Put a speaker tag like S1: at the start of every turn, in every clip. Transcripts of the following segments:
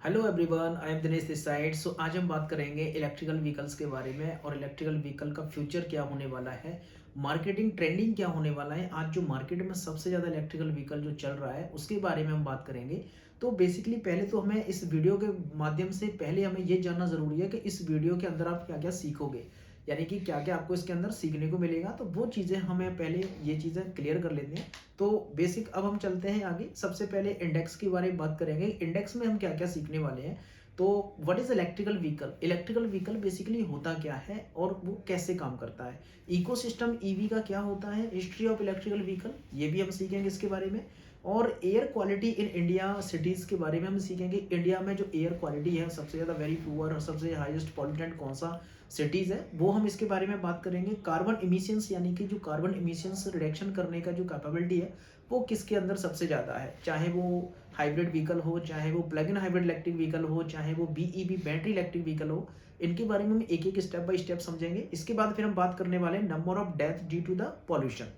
S1: Hello everyone, I am Dinesh this side. So आज हम बात करेंगे इलेक्ट्रिकल व्हीकल्स के बारे में और इलेक्ट्रिकल व्हीकल का फ्यूचर क्या होने वाला है, मार्केटिंग ट्रेंडिंग क्या होने वाला है। आज जो मार्केट में सबसे ज़्यादा इलेक्ट्रिकल व्हीकल जो चल रहा है उसके बारे में हम बात करेंगे। तो बेसिकली पहले तो हमें इस वीडियो के माध्यम से पहले हमें ये जानना ज़रूरी है कि इस वीडियो के अंदर आप क्या क्या सीखोगे, यानी कि क्या क्या आपको इसके अंदर सीखने को मिलेगा। तो वो चीज़ें हमें पहले ये चीज़ें क्लियर कर लेते हैं। तो बेसिक अब हम चलते हैं आगे। सबसे पहले इंडेक्स के बारे में बात करेंगे। इंडेक्स में हम क्या क्या सीखने वाले हैं। तो what is electrical vehicle. Electrical vehicle basically होता क्या है और वो कैसे काम करता है। इकोसिस्टम ईवी का क्या होता है, हिस्ट्री ऑफ इलेक्ट्रिकल व्हीकल, ये भी हम सीखेंगे इसके बारे में। और air quality in India cities के बारे में हम सीखेंगे। इंडिया में जो एयर क्वालिटी है सबसे ज़्यादा वेरी पुअर और सबसे हाईएस्ट पॉल्यूटेंट कौन सा सिटीज़ है, वो हम इसके बारे में बात करेंगे। कार्बन इमिशंस, यानी कि जो कार्बन इमिशंस रिडक्शन करने का जो कैपेबिलिटी है वो किसके अंदर सबसे ज़्यादा है, चाहे वो हाइब्रिड व्हीकल हो, चाहे वो plug in hybrid electric vehicle हो, चाहे वो बीईवी बैटरी इलेक्ट्रिक व्हीकल हो। इनके बारे में हम एक एक स्टेप बाय स्टेप समझेंगे। इसके बाद फिर हम बात करने वाले हैं number of death due to the pollution.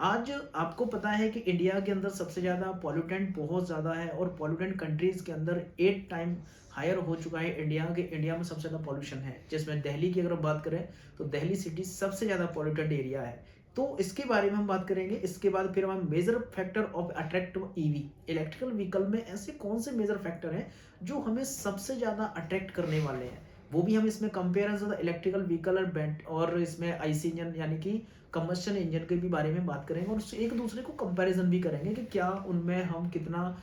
S1: आज आपको पता है कि इंडिया के अंदर सबसे ज़्यादा पॉल्यूटेंट बहुत ज़्यादा है और पॉल्यूटेंट कंट्रीज़ के अंदर 8 टाइम हायर हो चुका है इंडिया में सबसे ज़्यादा पॉल्यूशन है। जिसमें दिल्ली की अगर हम बात करें तो दिल्ली सिटी सबसे ज़्यादा पॉल्यूटेड एरिया है। तो इसके बारे में हम बात करेंगे। इसके बाद फिर हम major factor of attractive EV. Electrical vehicle में ऐसे कौन से मेजर फैक्टर हैं जो हमें सबसे ज़्यादा अट्रैक्ट करने वाले हैं, वो भी हम इसमें कंपेयर इलेक्ट्रिकल व्हीकल और इसमें आईसी इंजन यानी कि कंबस्शन इंजन के भी बारे में बात करेंगे और उससे एक दूसरे को कंपैरिजन भी करेंगे कि क्या उनमें हम कितना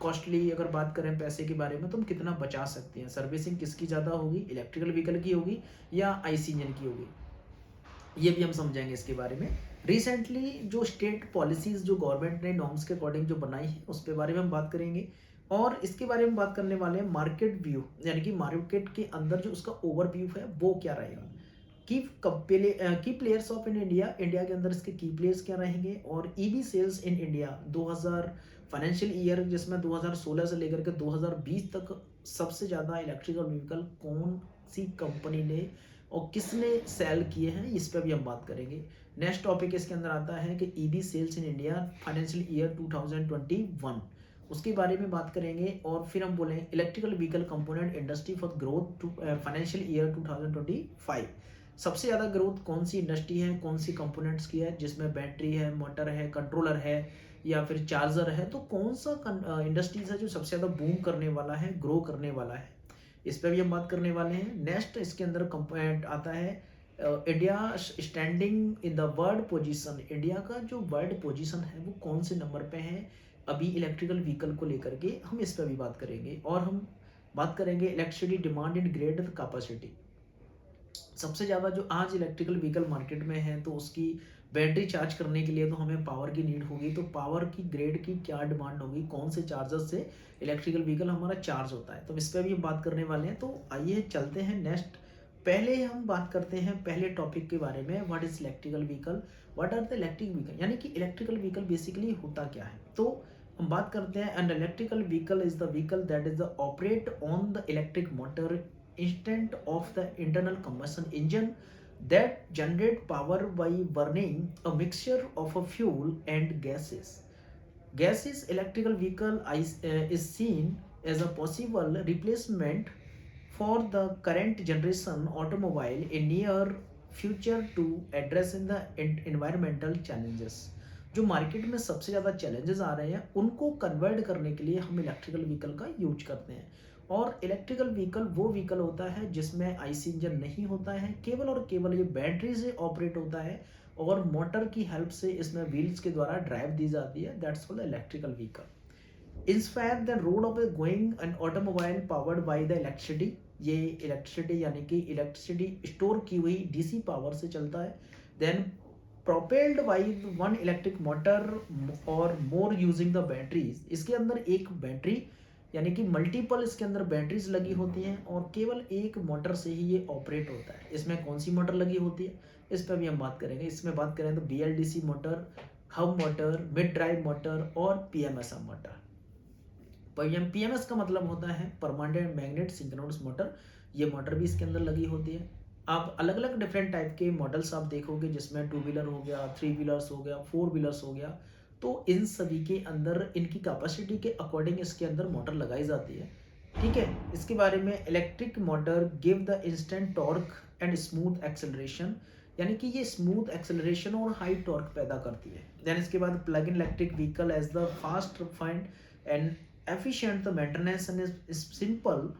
S1: कॉस्टली, अगर बात करें पैसे के बारे में तो हम कितना बचा सकते हैं। सर्विसिंग किसकी ज़्यादा होगी, इलेक्ट्रिकल व्हीकल की होगी या आईसी इंजन की होगी, ये भी हम समझेंगे इसके बारे में। रिसेंटली जो स्टेट पॉलिसीज जो गवर्नमेंट ने नॉर्म्स के अकॉर्डिंग जो बनाई है उसके बारे में हम बात करेंगे। और इसके बारे में बात करने वाले हैं मार्केट व्यू, यानी कि मार्केट के अंदर जो उसका ओवरव्यू है वो क्या रहेगा। Key players of in India, India के अंदर इसके की प्लेयर्स क्या रहेंगे। और EV sales in India 2000 financial year, जिसमें 2016 से लेकर के 2020 तक सबसे ज़्यादा इलेक्ट्रिकल व्हीकल कौन सी कंपनी ने और किसने सेल किए हैं, इस पर भी हम बात करेंगे। नेक्स्ट टॉपिक इसके अंदर आता है कि EV sales in India financial year 2021, उसके बारे में बात करेंगे। और फिर हम बोलेंगे electrical vehicle component industry for growth financial year 2025। सबसे ज़्यादा ग्रोथ कौन सी इंडस्ट्री है, कौन सी कंपोनेंट्स की है, जिसमें बैटरी है, मोटर है, कंट्रोलर है या फिर चार्जर है। तो कौन सा इंडस्ट्रीज है जो सबसे ज़्यादा बूम करने वाला है, ग्रो करने वाला है, इस पर भी हम बात करने वाले हैं। नेक्स्ट इसके अंदर कंपोनेंट आता है India standing in the world position. India का जो वर्ल्ड पोजीशन है वो कौन से नंबर पे है अभी इलेक्ट्रिकल व्हीकल को लेकर के, हम इस पर भी बात करेंगे। और हम बात करेंगे electricity demand in grade capacity. सबसे ज़्यादा जो आज इलेक्ट्रिकल व्हीकल मार्केट में है तो उसकी बैटरी चार्ज करने के लिए तो हमें पावर की नीड होगी। तो पावर की ग्रेड की क्या डिमांड होगी, कौन से चार्जर से इलेक्ट्रिकल व्हीकल हमारा चार्ज होता है, तो इस पर भी हम बात करने वाले हैं। तो आइए चलते हैं नेक्स्ट। पहले हम बात करते हैं पहले टॉपिक के बारे में, what is electrical vehicle, what are the electric vehicle, यानी कि इलेक्ट्रिकल व्हीकल बेसिकली होता क्या है। तो हम बात करते हैं and electrical vehicle is the vehicle that is the operate on the electric motor instead of the internal combustion engine that generate power by burning a mixture of a fuel and gases. Gases electrical vehicle is seen as a possible replacement for the current generation automobile in near future to addressing the environmental challenges. जो market में सबसे ज़्यादा challenges आ रहे हैं उनको convert करने के लिए हम इलेक्ट्रिकल व्हीकल का यूज करते हैं। और इलेक्ट्रिकल व्हीकल वो व्हीकल होता है जिसमें आईसी इंजन नहीं होता है, केवल और केवल ये बैटरी से ऑपरेट होता है और मोटर की हेल्प से इसमें व्हील्स के द्वारा ड्राइव दी जाती है। That's called electrical vehicle. Inspire the road of A going an automobile powered by the electricity. ये इलेक्ट्रिसिटी यानी कि इलेक्ट्रिसिटी स्टोर की हुई डीसी पावर से चलता है। Then propelled by one electric motor और मोर यूजिंग द बैटरीज। इसके अंदर एक बैटरी यानी कि मल्टीपल इसके अंदर बैटरीज लगी होती हैं और केवल एक मोटर से ही ये ऑपरेट होता है। इसमें कौन सी मोटर लगी होती है इस पर भी हम बात करेंगे। इसमें बात करें तो BLDC motor, hub motor, mid drive motor और पीएमएसएम मोटर। पीएमएस का मतलब होता है परमानेंट मैग्नेट सिंक्रोनस मोटर। ये मोटर भी इसके अंदर लगी होती है। आप अलग अलग डिफरेंट टाइप के मॉडल्स आप देखोगे जिसमें टू व्हीलर हो गया, थ्री व्हीलर्स हो गया, फोर व्हीलर्स हो गया। तो इन सभी के अंदर इनकी कैपेसिटी के अकॉर्डिंग इसके अंदर मोटर लगाई जाती है। ठीक है। इसके बारे में electric motor give the instant torque and smooth acceleration, यानी कि ये स्मूथ एक्सेलरेशन और हाई टॉर्क पैदा करती है। देन इसके बाद plug in electric vehicle as the fast find and efficient the maintenance and is simple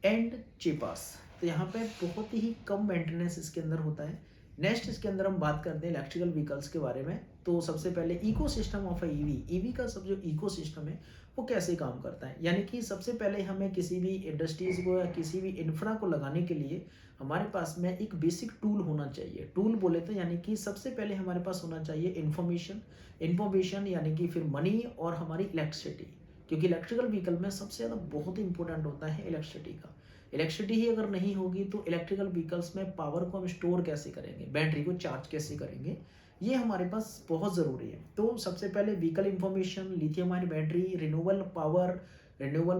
S1: and cheapest. तो यहाँ पे बहुत ही कम मेंटेनेंस इसके अंदर होता है। नेक्स्ट इसके अंदर हम बात करते हैं इलेक्ट्रिकल व्हीकल्स के बारे में। तो सबसे पहले इकोसिस्टम ऑफ ईवी, ईवी का सब जो इकोसिस्टम है वो कैसे काम करता है, यानी कि सबसे पहले हमें किसी भी इंडस्ट्रीज को या किसी भी इंफ्रा को लगाने के लिए हमारे पास में एक बेसिक टूल होना चाहिए। टूल बोले तो यानी कि सबसे पहले हमारे पास होना चाहिए इंफॉर्मेशन यानी कि फिर मनी और हमारी इलेक्ट्रिसिटी, क्योंकि इलेक्ट्रिकल व्हीकल में सबसे ज़्यादा बहुत ही इंपॉर्टेंट होता है इलेक्ट्रिसिटी का। इलेक्ट्रिसिटी ही अगर नहीं होगी तो इलेक्ट्रिकल व्हीकल्स में पावर को हम स्टोर कैसे करेंगे, बैटरी को चार्ज कैसे करेंगे, ये हमारे पास बहुत ज़रूरी है। तो सबसे पहले vehicle information, lithium ion battery, renewable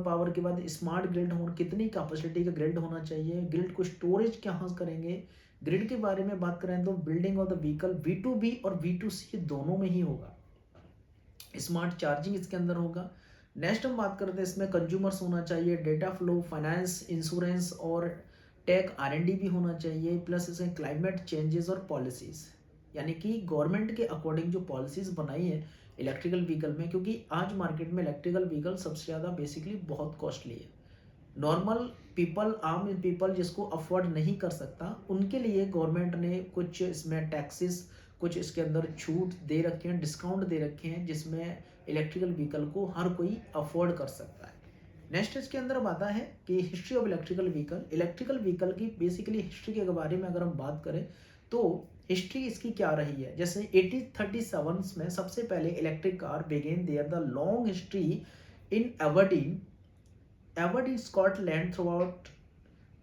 S1: power के बाद स्मार्ट ग्रिड होना, कितनी कैपेसिटी का ग्रिड होना चाहिए, ग्रिड को स्टोरेज कहाँ करेंगे। ग्रिड के बारे में बात करें तो building of the vehicle V2B और V2C दोनों में ही होगा। स्मार्ट चार्जिंग इसके अंदर होगा। नेक्स्ट हम बात करते हैं इसमें कंज्यूमर्स होना चाहिए, डेटा फ्लो, फाइनेंस, इंश्योरेंस और टेक R&D भी होना चाहिए, प्लस इसमें क्लाइमेट चेंजेस और पॉलिसीज़, यानी कि गवर्नमेंट के अकॉर्डिंग जो पॉलिसीज़ बनाई है इलेक्ट्रिकल व्हीकल में, क्योंकि आज मार्केट में इलेक्ट्रिकल व्हीकल सबसे ज़्यादा बेसिकली बहुत कॉस्टली है। नॉर्मल पीपल, आम पीपल जिसको अफोर्ड नहीं कर सकता, उनके लिए गवर्नमेंट ने कुछ इसमें टैक्सेस, कुछ इसके अंदर छूट दे रखे हैं, डिस्काउंट दे रखे हैं, जिसमें इलेक्ट्रिकल व्हीकल को हर कोई अफोर्ड कर सकता है। नेक्स्ट इसके अंदर अब आता है कि हिस्ट्री ऑफ इलेक्ट्रिकल व्हीकल की बेसिकली हिस्ट्री के बारे में अगर हम बात करें तो हिस्ट्री इसकी क्या रही है। जैसे 1837 में सबसे पहले electric car began there the long history in Aberdeen Scotland throughout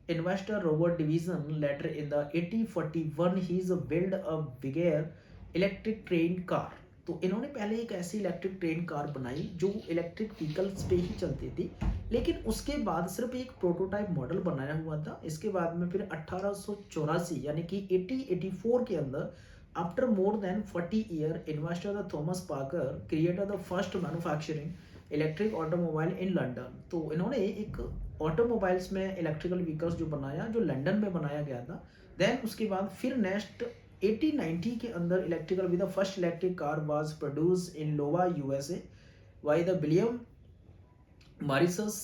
S1: investor Robert Division later in the 1841 he is built a bigger electric train car। तो इन्होंने पहले एक ऐसी इलेक्ट्रिक ट्रेन कार बनाई जो इलेक्ट्रिक व्हीकल्स पे ही चलती थी, लेकिन उसके बाद सिर्फ एक प्रोटोटाइप मॉडल बनाया हुआ था। इसके बाद में फिर 1884 यानी कि 1884 के अंदर after more than 40 year investor the Thomas Parker created the first manufacturing electric automobile in London. तो इन्होंने एक ऑटोमोबाइल्स में इलेक्ट्रिकल व्हीकल्स जो बनाया, जो लंदन में बनाया गया था। देन उसके बाद फिर नेक्स्ट 1890 के अंदर electrical with the first electric car was produce in Iowa USA by the William Morrison.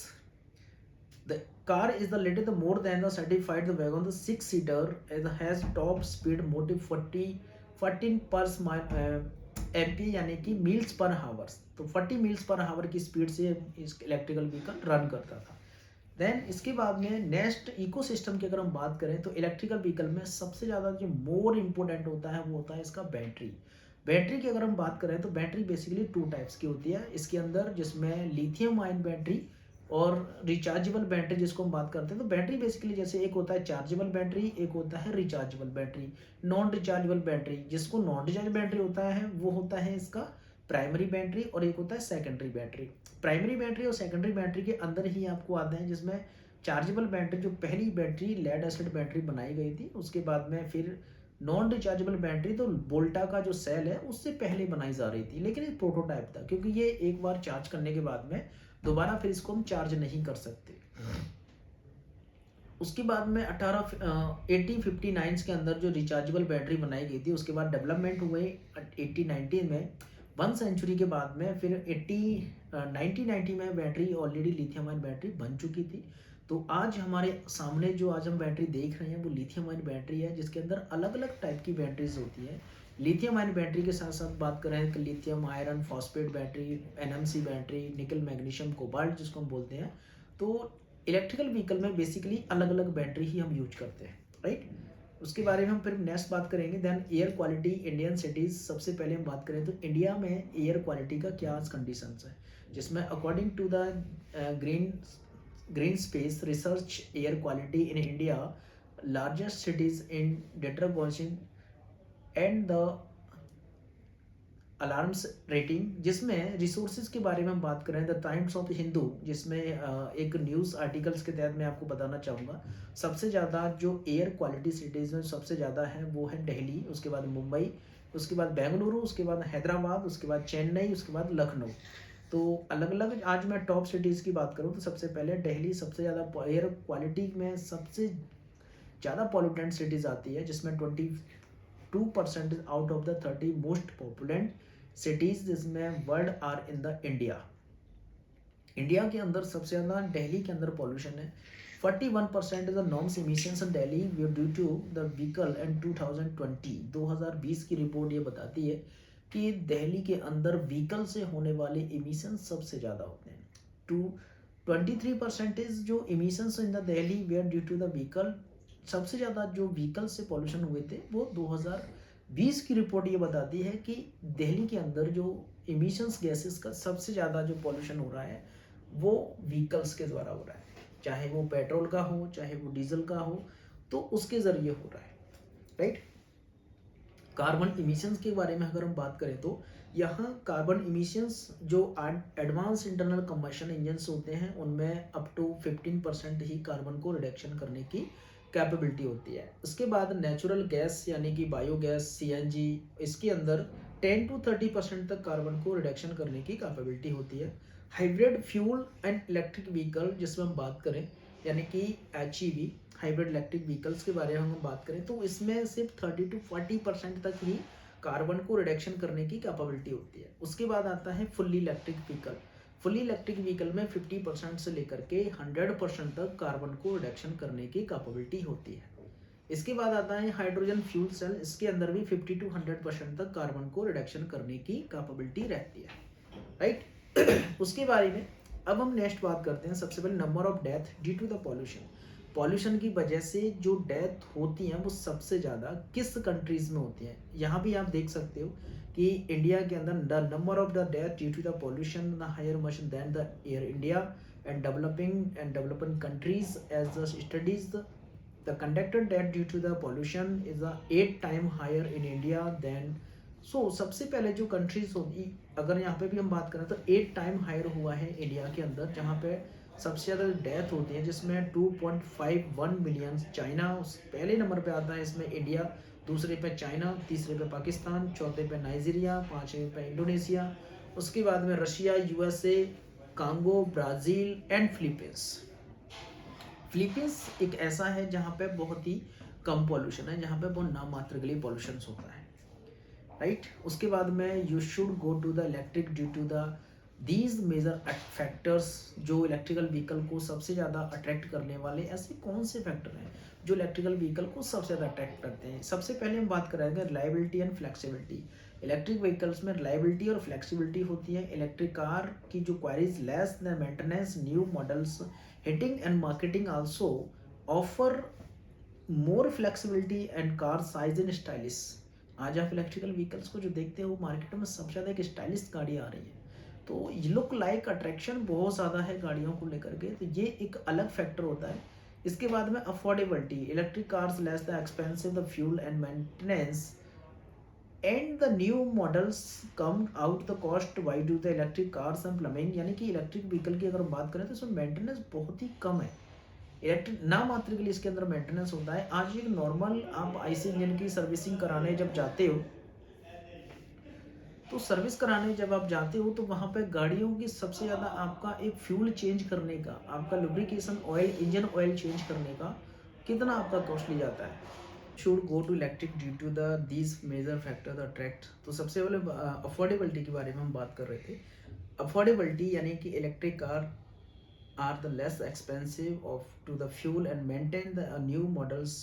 S1: The car is the latest more than the certified the wagon the 6 seater as has top speed motive 14 per MP यानी कि meals पर hours. तो 40 meals पर हावर की speed से इस electrical vehicle run करता था। देन इसके बाद में नेक्स्ट इकोसिस्टम की अगर हम बात करें तो इलेक्ट्रिकल व्हीकल में सबसे ज़्यादा जो मोर इम्पोर्टेंट होता है वो होता है इसका बैटरी। बैटरी की अगर हम बात करें तो बैटरी बेसिकली 2 टाइप्स की होती है इसके अंदर, जिसमें लिथियम आयन बैटरी और रिचार्जेबल बैटरी जिसको हम बात करते हैं। तो बैटरी बेसिकली जैसे एक होता है चार्जेबल बैटरी, एक होता है rechargeable battery. Non rechargeable battery, जिसको नॉन रिचार्जेबल बैटरी होता है वो होता है इसका प्राइमरी बैटरी, और एक होता है सेकेंडरी बैटरी। प्राइमरी बैटरी और सेकेंडरी बैटरी के अंदर ही आपको आते हैं जिसमें चार्जेबल बैटरी, जो पहली बैटरी लेड एसिड बैटरी बनाई गई थी, उसके बाद में फिर नॉन रिचार्जेबल बैटरी तो वोल्टा का जो सेल है उससे पहले बनाई जा रही थी, लेकिन ये प्रोटोटाइप था क्योंकि ये एक बार चार्ज करने के बाद में दोबारा फिर इसको हम चार्ज नहीं कर सकते। उसके बाद में 1859 के अंदर जो रिचार्जेबल बैटरी बनाई गई थी, उसके बाद डेवलपमेंट हुए 1890 में, 1 सेंचुरी के बाद में फिर 1990 में battery already lithium ion battery बन चुकी थी। तो आज हमारे सामने जो आज हम बैटरी देख रहे हैं वो लिथियम आयन बैटरी है, जिसके अंदर अलग अलग टाइप की बैटरीज होती है। लिथियम आयन बैटरी के साथ साथ बात करें तो lithium iron phosphate battery, NMC battery, निकल मैग्नीशियम कोबाल्ट जिसको हम बोलते हैं। तो इलेक्ट्रिकल व्हीकल में बेसिकली अलग अलग बैटरी ही हम यूज करते हैं, राइट। उसके बारे में हम फिर नेक्स्ट बात करेंगे। Then air quality Indian cities, सबसे पहले हम बात करें तो इंडिया में एयर क्वालिटी का क्या कंडीशंस है, जिसमें according to the green space research air quality in India largest cities in डेट्रागोशिन एंड द अलार्म्स रेटिंग, जिसमें रिसोर्सेज के बारे में हम बात करें द टाइम्स ऑफ हिंदू, जिसमें एक न्यूज़ आर्टिकल्स के तहत मैं आपको बताना चाहूँगा सबसे ज़्यादा जो एयर क्वालिटी सिटीज़ में सबसे ज़्यादा है वो है दिल्ली, उसके बाद मुंबई, उसके बाद बेंगलुरु, उसके बाद हैदराबाद, उसके बाद चेन्नई, उसके बाद लखनऊ। तो अलग अलग आज मैं टॉप सिटीज़ की बात करूँ तो सबसे पहले दिल्ली सबसे ज़्यादा एयर क्वालिटी में सबसे ज़्यादा पॉल्यूटेंट सिटीज़ आती है, जिसमें 22% out of the 30 most populous cities जिसमें world are in the India. India के अंदर सबसे ज़्यादा दिल्ली के अंदर पॉल्यूशन है। 41% is the norms emissions in Delhi due to the vehicle and 2020 की रिपोर्ट ये बताती है कि दिल्ली के अंदर व्हीकल से होने वाले इमिशन सबसे ज़्यादा होते हैं। टू 23% जो emissions in the Delhi were due to the vehicle, सबसे ज़्यादा जो व्हीकल से पॉल्यूशन हुए थे वो 2020 की रिपोर्ट ये बताती है कि दिल्ली के अंदर जो इमिशंस गैसेस का सबसे ज़्यादा जो पॉल्यूशन हो रहा है वो व्हीकल्स के द्वारा हो रहा है, चाहे वो पेट्रोल का हो चाहे वो डीजल का हो, तो उसके ज़रिए हो रहा है, राइट। कार्बन इमिशंस के बारे में अगर हम बात करें तो यहाँ कार्बन इमिशंस जो एडवांस इंटरनल कंबशन इंजन्स होते हैं उनमें अप टू 15% ही कार्बन को रिडक्शन करने की कैपेबिलिटी होती है। उसके बाद नेचुरल गैस यानी कि बायोगैस, सीएनजी, इसके अंदर 10 to 30% तक कार्बन को रिडक्शन करने की कैपेबिलिटी होती है। Hybrid fuel and electric vehicle जिसमें हम बात करें यानी कि एचईवी हाइब्रिड इलेक्ट्रिक व्हीकल्स के बारे में हम बात करें तो इसमें सिर्फ 30 to 40% तक ही कार्बन को रिडक्शन करने की कैपेबिलिटी होती है। उसके बाद आता है fully electric vehicle. Fully electric vehicle में 50% से लेकर के 100% तक कार्बन को रिडक्शन करने की कैपेबिलिटी होती है। इसके बाद आता है हाइड्रोजन फ्यूल सेल, इसके अंदर भी 50 to 100% तक कार्बन को रिडक्शन करने की कैपेबिलिटी रहती है, राइट। उसके बारे में अब हम नेक्स्ट बात करते हैं। सबसे पहले number of death due to the pollution. Pollution की वजह से जो डेथ होती हैं वो सबसे ज़्यादा किस कंट्रीज में होती हैं। यहाँ भी आप देख सकते हो कि इंडिया के अंदर the number of the death due to the pollution the higher much than the air India and developing countries as the studies the conducted death due to the pollution is the 8 time higher in India then. So सबसे पहले जो countries होगी, अगर यहाँ पे भी हम बात करें तो 8 टाइम हायर हुआ है इंडिया के अंदर, जहाँ पे सबसे ज़्यादा डेथ होती है जिसमें 2.51 मिलियन। चाइना पहले नंबर पे आता है, इसमें इंडिया दूसरे पे चाइना, तीसरे पे पाकिस्तान, चौथे पे नाइजीरिया, पाँचवें पे इंडोनेशिया, उसके बाद में Russia, USA, Congo, Brazil and Philippines. Philippines एक ऐसा है जहाँ पे बहुत ही कम पॉल्यूशन है, जहाँ पे बहुत नाम मात्र के लिए पॉल्यूशन होता है, राइट। उसके बाद में you should go to the electric due to the these major factors. जो इलेक्ट्रिकल व्हीकल को सबसे ज़्यादा अट्रैक्ट करने वाले ऐसे कौन से फैक्टर हैं जो इलेक्ट्रिकल व्हीकल को सबसे ज़्यादा अट्रैक्ट करते हैं। सबसे पहले हम बात करेंगे reliability and flexibility. Electric vehicles में रिलायबिलिटी और फ्लेक्सिबिलिटी होती है। इलेक्ट्रिक कार की जो queries less the maintenance, new models hitting and marketing also offer more flexibility and car size and stylish. आज आप इलेक्ट्रिकल व्हीकल्स को जो देखते हो वो मार्केट में सबसे ज़्यादा एक स्टाइलिश गाड़ी आ रही है, तो लुक लाइक अट्रैक्शन बहुत ज़्यादा है गाड़ियों को लेकर के, तो ये एक अलग फैक्टर होता है। इसके बाद में affordability. Electric cars less the expensive the fuel and maintenance and the new models come out the cost why do the electric cars and plumbing. यानी कि इलेक्ट्रिक व्हीकल की अगर बात करें तो इसमें मेंटेनेंस बहुत ही कम है। इलेक्ट्रिक ना मात्र के लिए इसके अंदर मेंटेनेंस होता है। आज एक नॉर्मल आप आईसी इंजन की सर्विसिंग कराने जब जाते हो तो सर्विस कराने जब आप जाते हो तो वहाँ पे गाड़ियों की सबसे ज़्यादा आपका एक फ्यूल चेंज करने का, आपका lubrication oil, engine oil change करने का कितना आपका कॉस्टली जाता है। Should go to electric due to the these major factor the attract. तो सबसे पहले अफोर्डेबिलिटी के बारे में हम बात कर रहे थे। अफोर्डेबिलिटी यानी कि electric car are the less expensive of to the fuel and maintain the new models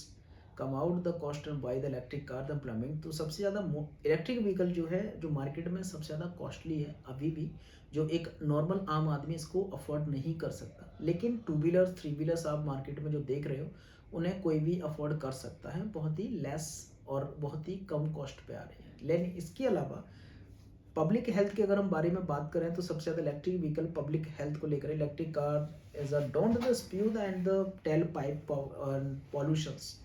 S1: come out the cost and buy the electric car the plumbing। तो सबसे ज़्यादा इलेक्ट्रिक व्हीकल जो है जो मार्केट में सबसे ज़्यादा कॉस्टली है अभी भी, जो एक नॉर्मल आम आदमी इसको अफोर्ड नहीं कर सकता। लेकिन टू व्हीलर्स, थ्री व्हीलर्स आप मार्केट में जो देख रहे हो उन्हें कोई भी अफोर्ड कर सकता है, बहुत ही लेस और बहुत ही कम कॉस्ट पे आ रही है। लेकिन इसके अलावा पब्लिक हेल्थ के अगर हम बारे में बात करें तो सबसे ज़्यादा इलेक्ट्रिक व्हीकल पब्लिक हेल्थ को लेकर, electric car is a don't the spew and the tell pipe pollutions.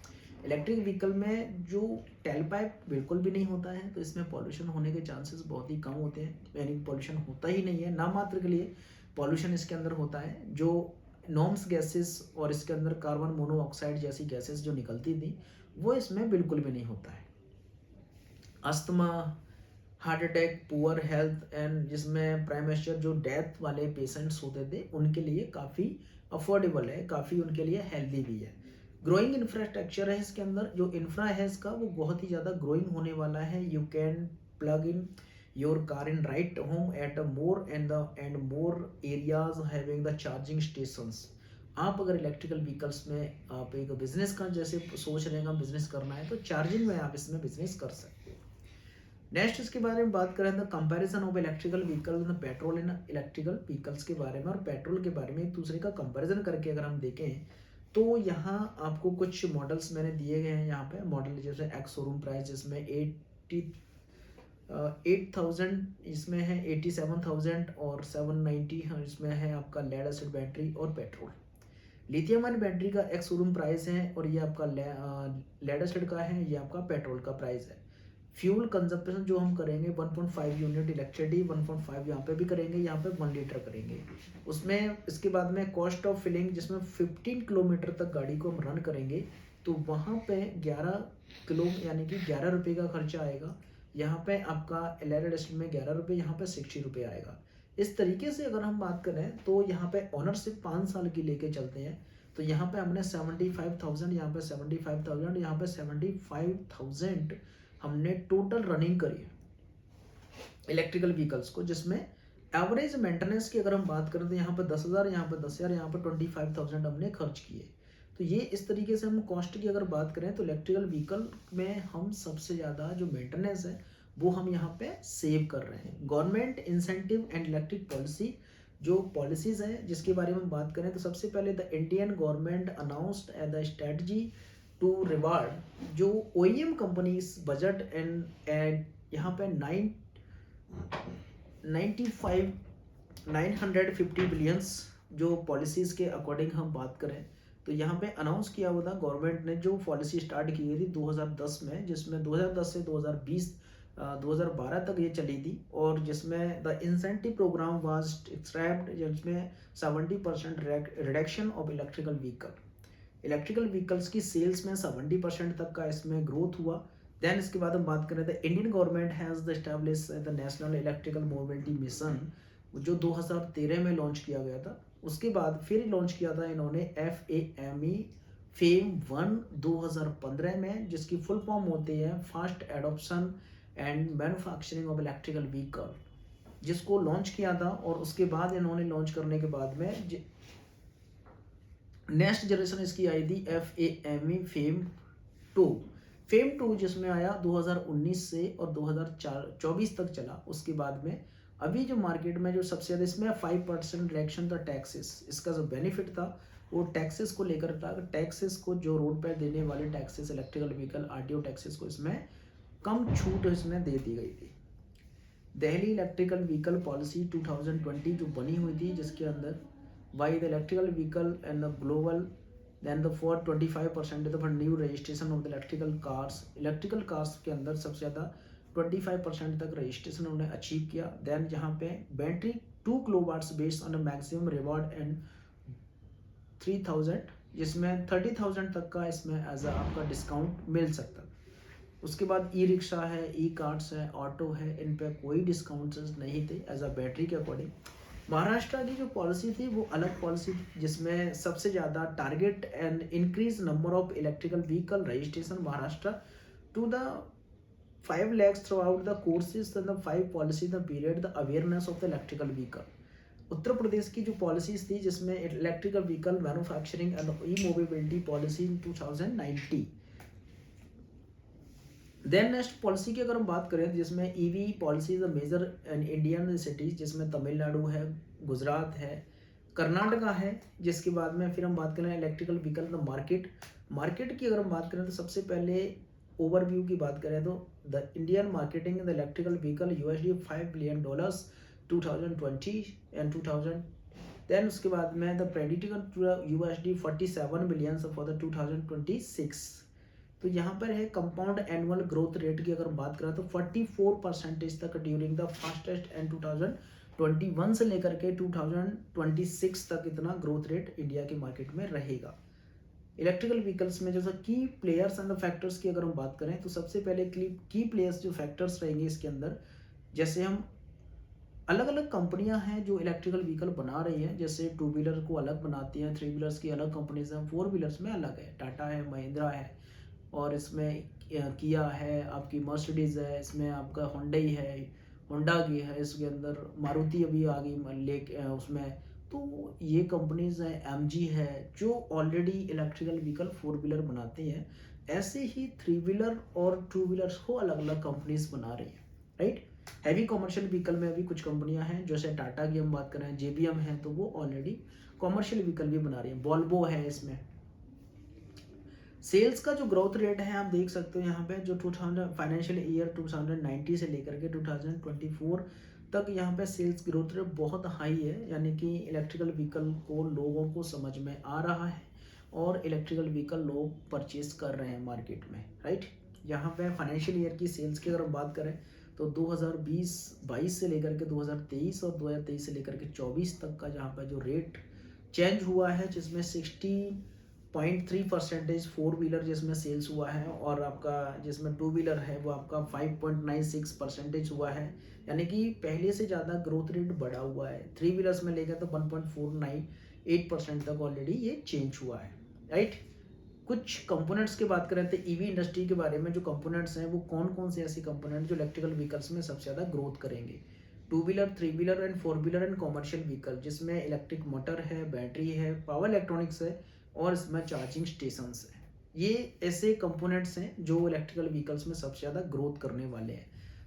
S1: Electric vehicle में जो टेल पाइप बिल्कुल भी नहीं होता है, तो इसमें पॉल्यूशन होने के चांसेस बहुत ही कम होते हैं, यानी पॉल्यूशन होता ही नहीं है। ना मात्र के लिए पॉल्यूशन इसके अंदर होता है। जो नॉर्म्स गैसेस और इसके अंदर कार्बन मोनोऑक्साइड जैसी गैसेस जो निकलती थी वो इसमें बिल्कुल भी नहीं होता है। Asthma, heart attack, poor health and जिसमें प्रीमेच्योर जो डेथ वाले पेशेंट्स होते थे उनके लिए काफ़ी अफोर्डेबल है, काफ़ी उनके लिए हेल्दी भी है। ग्रोइंग इंफ्रास्ट्रक्चर है इसके अंदर, जो इंफ्रा है इसका वो बहुत ही ज़्यादा ग्रोइंग होने वाला है। You can plug in your car in right home at a more and more areas having the charging stations. आप अगर इलेक्ट्रिकल व्हीकल्स में आप एक बिजनेस का जैसे सोच रहे हैं बिजनेस करना है तो चार्जिंग में आप इसमें बिजनेस कर सकते हैं। नेक्स्ट इसके बारे में बात करें तो comparison of electrical vehicle petrol in electrical vehicles के बारे में और पेट्रोल के बारे में एक दूसरे का कंपैरिजन करके अगर हम देखें तो यहाँ आपको कुछ मॉडल्स मैंने दिए गए हैं। यहाँ पे मॉडल जैसे एक्स शोरूम प्राइस जिसमें 8,000 इसमें है, 87,000 और 790 इसमें है आपका लेड एसिड बैटरी और पेट्रोल। लिथियम आयन बैटरी का एक्स शोरूम प्राइस है और ये आपका लेड एसिड का है, ये आपका पेट्रोल का प्राइस है। फ्यूल कंजप्शन जो हम करेंगे 1.5 यूनिट इलेक्ट्रिसिटी, 1.5 यहाँ पे भी करेंगे, यहाँ पे 1 लीटर करेंगे। उसमें इसके बाद में कॉस्ट ऑफ फिलिंग जिसमें 15 किलोमीटर तक गाड़ी को हम रन करेंगे तो वहाँ पे 11 किलो यानी कि 11 रुपये का खर्चा आएगा। यहाँ पे आपका लेड एसिड में 11 रुपये, यहाँ पे 60 रुपये आएगा। इस तरीके से अगर हम बात करें तो यहाँ पे ओनरशिप 5 साल की लेके चलते हैं तो यहाँ पे हमने 75,000, यहाँ पे 75,000, यहाँ पे 75,000 हमने टोटल रनिंग करी है इलेक्ट्रिकल व्हीकल्स को, जिसमें एवरेज मेंटेनेंस की अगर हम बात करें तो यहाँ पे 10,000, यहाँ पे 10,000, यहाँ पे 25,000 हमने खर्च किए। तो ये इस तरीके से हम कॉस्ट की अगर बात करें तो इलेक्ट्रिकल व्हीकल में हम सबसे ज़्यादा जो मेंटेनेंस है वो हम यहाँ पे सेव कर रहे हैं। Government incentive and electric policy जो पॉलिसीज हैं जिसके बारे में हम बात करें तो सबसे पहले the Indian government announced the strategy to reward जो OEM कंपनीज बजट एंड यहाँ पे 950 बिलियंस जो पॉलिसीज के अकॉर्डिंग हम बात करें तो यहाँ पे अनाउंस किया हुआ था गवर्नमेंट ने, जो पॉलिसी स्टार्ट की गई थी 2010 में, जिसमें 2010 से 2020 2012 तक ये चली थी और जिसमें the incentive programme was scrapped, जिसमें 70% रिडक्शन ऑफ इलेक्ट्रिकल व्हीकल्स की सेल्स में 70% तक का इसमें ग्रोथ हुआ। देन इसके बाद हम बात करें तो Indian government has establish the national electrical mobility mission जो 2013 में लॉन्च किया गया था। उसके बाद फिर लॉन्च किया था इन्होंने FAME फेम 1 2015 में, जिसकी फुल फॉर्म होती है fast adoption and manufacturing of electrical vehicle, जिसको लॉन्च किया था। और उसके बाद इन्होंने लॉन्च करने के बाद में नेक्स्ट जनरेशन इसकी आई थी FAME फेम 2 जिसमें आया 2019 से और 2024 तक चला। उसके बाद में अभी जो मार्केट में जो सबसे ज़्यादा इसमें 5% रिडक्शन था टैक्सेस, इसका जो बेनिफिट था वो टैक्सेस को लेकर था। टैक्सेस को जो रोड पर देने वाले taxes electrical vehicle RTO taxes को इसमें कम छूट इसमें दे दी गई थी। दिल्ली इलेक्ट्रिकल व्हीकल पॉलिसी 2020 जो बनी हुई थी जिसके अंदर by the electrical vehicle and the global then the for 25% for new registration of the electrical cars के अंदर सबसे ज़्यादा 25% तक रजिस्ट्रेशन उन्होंने अचीव किया। देन जहाँ पे battery 2 kilowatts based on maximum reward and 3,000 जिसमें 30,000 तक का इसमें एज आपका डिस्काउंट मिल सकता। उसके बाद ई-रिक्शा है, ई-कार्ट्स है, ऑटो है, इन पे कोई डिस्काउंट्स नहीं थे एज बैटरी के अकॉर्डिंग। महाराष्ट्र की जो पॉलिसी थी वो अलग पॉलिसी थी जिसमें सबसे ज़्यादा target and increase number of electrical vehicle registration Maharashtra to the 5 lakhs throughout the courses the 5 policy the period the awareness of the electrical vehicle. Uttar Pradesh की जो पॉलिसीज थी जिसमें electrical vehicle manufacturing and E mobility policy in 2019। Then next policy की अगर हम बात करें जिसमें EV policy the major and Indian cities जिसमें तमिलनाडु है, गुजरात है, कर्नाटका है। जिसके बाद में फिर हम बात करें इलेक्ट्रिकल व्हीकल द मार्केट की अगर हम बात करें तो सबसे पहले ओवरव्यू की बात करें तो the Indian marketing the electrical vehicle $5 billion 2020 and 2000। Then उसके बाद में the predicted $47 billion for the 2026। तो यहाँ पर है कंपाउंड एनुअल ग्रोथ रेट की अगर बात करें तो 44% तक ड्यूरिंग द फास्टेस्ट एंड 2021 से लेकर के 2026 तक इतना ग्रोथ रेट इंडिया के मार्केट में रहेगा। इलेक्ट्रिकल व्हीकल्स में जैसा की प्लेयर्स एंड द फैक्टर्स की अगर हम बात करें तो सबसे पहले की प्लेयर्स जो फैक्टर्स रहेंगे इसके अंदर जैसे हम अलग अलग कंपनियां हैं जो इलेक्ट्रिकल व्हीकल बना रही हैं, जैसे टू व्हीलर को अलग बनाती हैं, थ्री व्हीलर्स की अलग कंपनीज हैं, फोर व्हीलर्स में अलग है, टाटा है, महिंद्रा है, और इसमें किया है, आपकी मर्सिडीज है, इसमें आपका होंडई है, होंडा की है, इसके अंदर मारुति अभी आ गई ले उसमें। तो ये कंपनीज है, एमजी है, जो already electrical vehicle four wheeler बनाती हैं। ऐसे ही थ्री व्हीलर और टू व्हीलर्स को अलग अलग कंपनीज बना रही है, राइट। हैवी कमर्शियल व्हीकल में अभी कुछ कंपनियां हैं, जैसे टाटा की हम बात करें, जेबीएम है, तो वो ऑलरेडी कमर्शियल व्हीकल भी बना रही है, वॉल्वो है। इसमें सेल्स का जो ग्रोथ रेट है आप देख सकते हो यहाँ पे, जो 2000 फाइनेंशियल ईयर 2019 से लेकर के 2024 तक यहाँ पे सेल्स ग्रोथ रेट बहुत हाई है, यानी कि इलेक्ट्रिकल व्हीकल को लोगों को समझ में आ रहा है और इलेक्ट्रिकल व्हीकल लोग परचेज कर रहे हैं मार्केट में, राइट। यहाँ पे फाइनेंशियल ईयर की सेल्स की अगर हम बात करें तो 2020-22 से लेकर के 2023 और 2023 से लेकर के 24 तक का जहाँ पे जो रेट चेंज हुआ है, जिसमें 60.3% फोर व्हीलर जिसमें सेल्स हुआ है, और आपका जिसमें टू व्हीलर है वो आपका 5.96% हुआ है, यानी कि पहले से ज़्यादा ग्रोथ रेट बढ़ा हुआ है। थ्री व्हीलर्स में लेकर तो 1.498% तक ऑलरेडी ये चेंज हुआ है, राइट। कुछ कंपोनेंट्स की बात करें तो ईवी इंडस्ट्री के बारे में, जो कंपोनेंट्स हैं वो कौन कौन से ऐसे कंपोनेंट जो इलेक्ट्रिकल व्हीकल्स में सबसे ज़्यादा ग्रोथ करेंगे। Two wheeler, three wheeler and four wheeler and commercial vehicle, जिसमें इलेक्ट्रिक मोटर है, बैटरी है, पावर इलेक्ट्रॉनिक्स है, और इसमें चार्जिंग स्टेशंस है। ये ऐसे कंपोनेंट्स हैं जो इलेक्ट्रिकल व्हीकल्स में सबसे ज़्यादा ग्रोथ करने वाले हैं,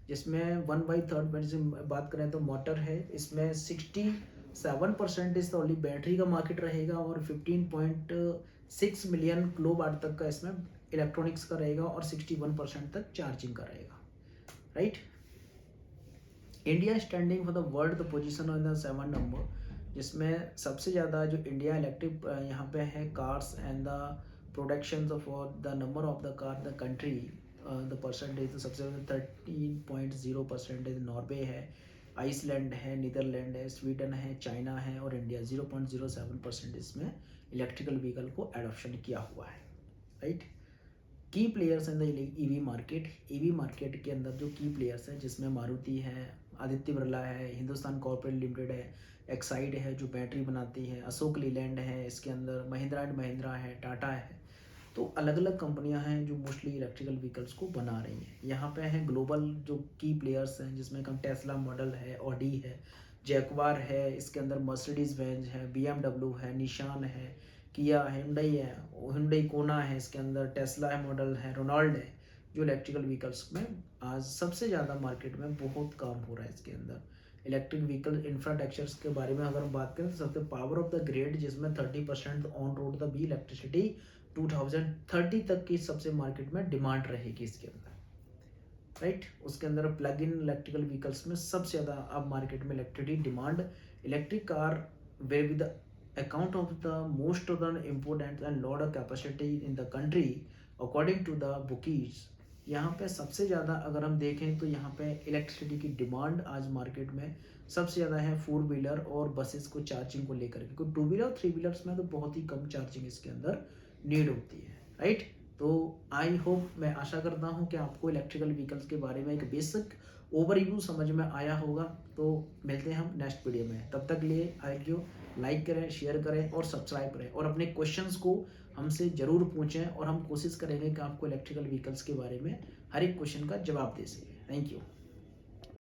S1: जिसमें 1/3 से बात करें तो मोटर है, इसमें 67% तो ओनली बैटरी का मार्केट रहेगा, और 15.6 मिलियन किलो वाट तक का इसमें इलेक्ट्रॉनिक्स का रहेगा, और 61% तक चार्जिंग का रहेगा, right. India standing for the world the position on the 7 number, जिसमें सबसे ज़्यादा जो इंडिया इलेक्ट्रिक यहाँ पे है cars and the production for the number of the car the country, the percentage तो सबसे ज़्यादा 13.0% नॉर्वे है, आइसलैंड है, नीदरलैंड है, स्वीडन है, चाइना है, और इंडिया 0.07% इसमें इलेक्ट्रिकल व्हीकल को एडॉप्शन किया हुआ है, राइट। की players in the EV market, EV market के अंदर जो की प्लेयर्स हैं, जिसमें मारुति है, आदित्य बिरला है, हिंदुस्तान कॉर्पोरेट लिमिटेड है, एक्साइड है जो बैटरी बनाती है, अशोक लीलैंड है, इसके अंदर महिंद्रा एंड महिंद्रा है, टाटा है। तो अलग अलग कंपनियां हैं जो मोस्टली इलेक्ट्रिकल व्हीकल्स को बना रही हैं। यहाँ पे हैं ग्लोबल जो की प्लेयर्स हैं, जिसमें कम टेस्ला मॉडल है, ऑडी है, जैकवार है, इसके अंदर मर्सिडीज बेंज है, बीएमडब्ल्यू है, निशान है, किया है, हुंडई है, हुंडई कोना है, इसके अंदर टेस्ला है मॉडल है, रोनाल्ड है, जो इलेक्ट्रिकल व्हीकल्स में आज सबसे ज़्यादा मार्केट में बहुत काम हो रहा है। इसके अंदर इलेक्ट्रिक व्हीकल इंफ्रास्ट्रक्चर्स के बारे में अगर हम बात करें तो सबसे पावर ऑफ द ग्रिड, जिसमें 30% on road the be electricity 2030 तक की सबसे मार्केट में डिमांड रहेगी इसके अंदर, राइट। उसके अंदर प्लग इन इलेक्ट्रिकल व्हीकल्स में सबसे ज़्यादा अब मार्केट में electricity demand, electric car where with account of the most of the important and lot of capacity in the country according to the bookies। यहाँ पे सबसे ज़्यादा अगर हम देखें तो यहाँ पे इलेक्ट्रिसिटी की डिमांड आज मार्केट में सबसे ज़्यादा है फोर व्हीलर और बसेस को चार्जिंग को लेकर के, क्योंकि टू व्हीलर थ्री व्हीलर्स में तो बहुत ही कम चार्जिंग इसके अंदर नीड होती है, राइट। तो आई होप, मैं आशा करता हूँ कि आपको इलेक्ट्रिकल व्हीकल्स के बारे में एक बेसिक ओवरव्यू समझ में आया होगा। तो मिलते हैं हम नेक्स्ट वीडियो में, तब तक लिए आइए लाइक करें, शेयर करें और सब्सक्राइब करें, और अपने क्वेश्चंस को हमसे ज़रूर पूछें, और हम कोशिश करेंगे कि आपको इलेक्ट्रिकल व्हीकल्स के बारे में हर एक क्वेश्चन का जवाब दे सकें। Thank you.